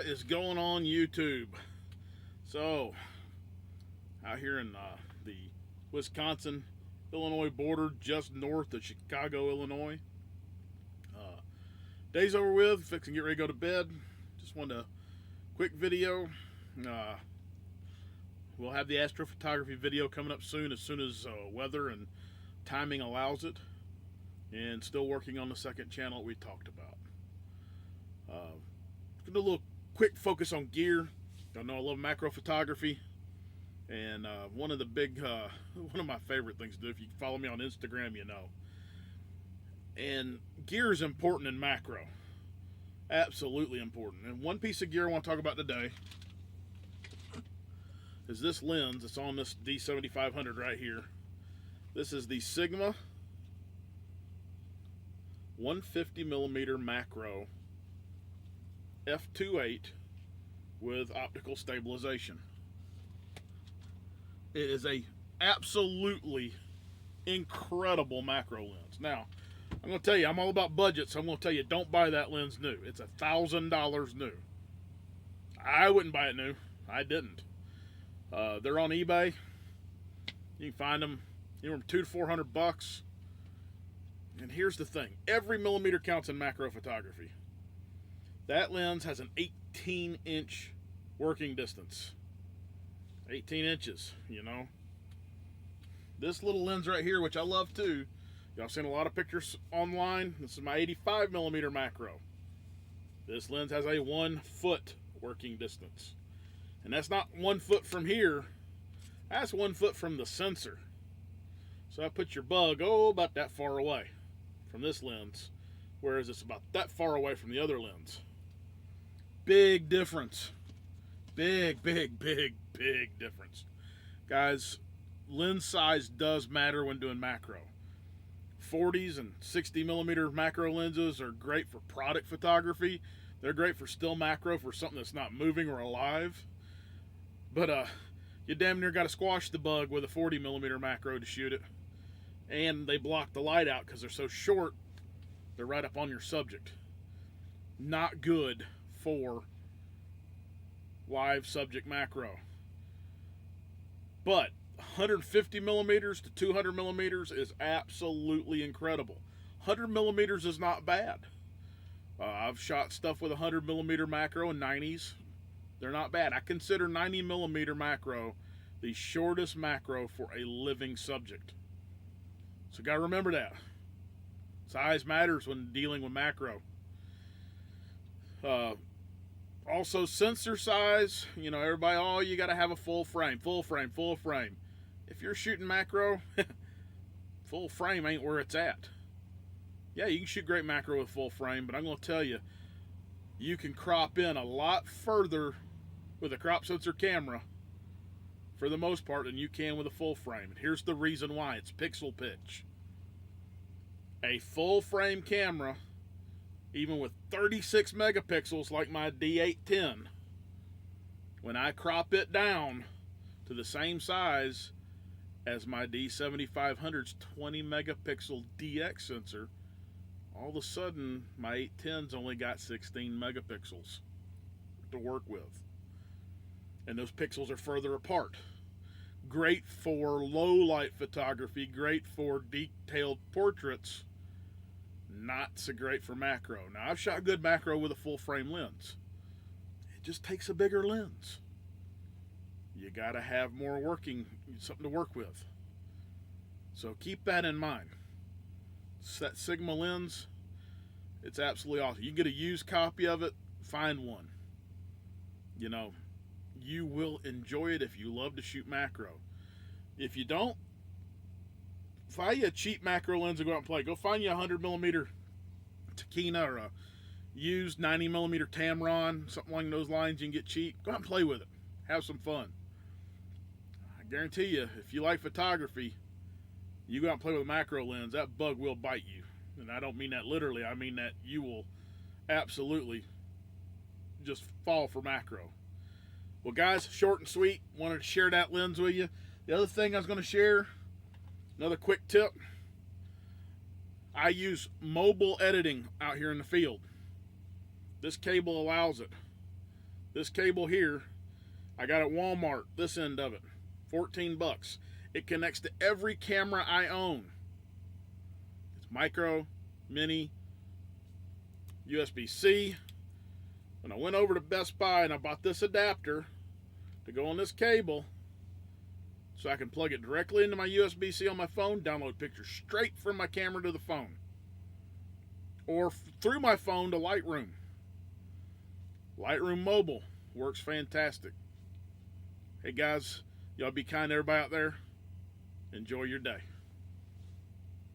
is going on YouTube? So, out here in the Wisconsin Illinois border, just north of Chicago, Illinois. Day's over with, fixing to get ready to go to bed. Just wanted a quick video. We'll have the astrophotography video coming up soon as weather and timing allows it. And still working on the second channel we talked about. Do a little quick focus on gear. I know I love macro photography, and one of my favorite things to do. If you follow me on Instagram, you know. And gear is important in macro, absolutely important. And one piece of gear I want to talk about today is this lens. It's on this D7500 right here. This is the Sigma 150mm macro f2.8 with optical stabilization. It is a absolutely incredible macro lens. Now, I'm going to tell you, I'm all about budget, so I'm going to tell you, don't buy that lens new. It's $1,000 new. I wouldn't buy it new. I didn't. They're on eBay. You can find them anywhere from $200 to $400. And here's the thing: every millimeter counts in macro photography. That lens has an 18-inch working distance. 18 inches, you know. This little lens right here, which I love too, y'all seen a lot of pictures online. This is my 85mm macro. This lens has a 1 foot working distance. And that's not 1 foot from here. That's 1 foot from the sensor. So I put your bug, about that far away from this lens, whereas it's about that far away from the other lens. Big difference. Big difference. Guys, lens size does matter when doing macro. 40s and 60mm macro lenses are great for product photography. They're great for still macro, for something that's not moving or alive. But you damn near got to squash the bug with a 40mm macro to shoot it. And they block the light out because they're so short, they're right up on your subject. Not good for live subject macro. But 150mm to 200mm is absolutely incredible. 100mm is not bad. I've shot stuff with 100mm macro in 90s. They're not bad. I consider 90mm macro the shortest macro for a living subject. So gotta remember that. Size matters when dealing with macro. Also, sensor size. You know, everybody, you gotta have a full frame. If you're shooting macro, full frame ain't where it's at. Yeah, you can shoot great macro with full frame, but I'm gonna tell you, you can crop in a lot further with a crop sensor camera, for the most part, than you can with a full frame. And here's the reason why. It's pixel pitch. A full frame camera, even with 36 megapixels like my D810, when I crop it down to the same size as my D7500's 20 megapixel DX sensor, all of a sudden my 810's only got 16 megapixels to work with. And those pixels are further apart. Great for low light photography, great for detailed portraits, not so great for macro. Now, I've shot good macro with a full frame lens. It just takes a bigger lens. You gotta have something to work with. So keep that in mind. It's that Sigma lens, it's absolutely awesome. You get a used copy of it, find one. You know, you will enjoy it if you love to shoot macro. If you don't, find you a cheap macro lens to go out and play. Go find you a 100mm Takina or a used 90mm Tamron, something along those lines you can get cheap. Go out and play with it. Have some fun. I guarantee you, if you like photography, you go out and play with a macro lens, that bug will bite you. And I don't mean that literally. I mean that you will absolutely just fall for macro. Well, guys, short and sweet. Wanted to share that lens with you. The other thing I was going to share, another quick tip. I use mobile editing out here in the field. This cable allows it. This cable here, I got at Walmart, this end of it, 14 bucks. It connects to every camera I own. It's micro, mini, USB-C. When I went over to Best Buy and I bought this adapter to go on this cable so I can plug it directly into my USB-C on my phone, download pictures straight from my camera to the phone, or through my phone to Lightroom. Lightroom Mobile works fantastic. Hey guys, y'all be kind to everybody out there. Enjoy your day.